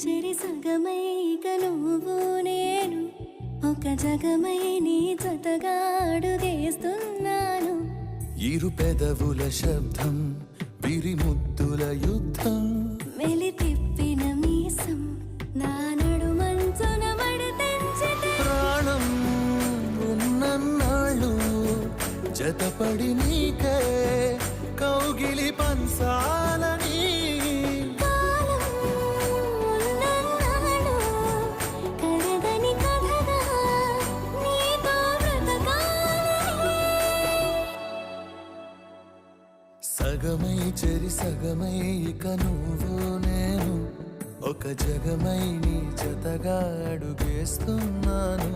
చెరి సగమై ఇక నువ్వు నేను ఒక జగమై నీ జతగా అడుగేస్తున్నాను. ఇరు పెదవుల శబ్దం విరి ముద్దుల యుద్ధం మెలి తిప్పిన మీసం నా నడుమంచున మడతెంచితే ప్రాణం ఉన్నన్నాళ్ళు జతపడి నీకే కౌగిలి పంచాలని కాలం ఉన్నన్నాడు కడగని కథగా నీతో బ్రతకాలని. సగమై చెరి సగమై ఇక నువ్వు నేను ఒక జగమై నీ జతగా అడుగేస్తున్నాను.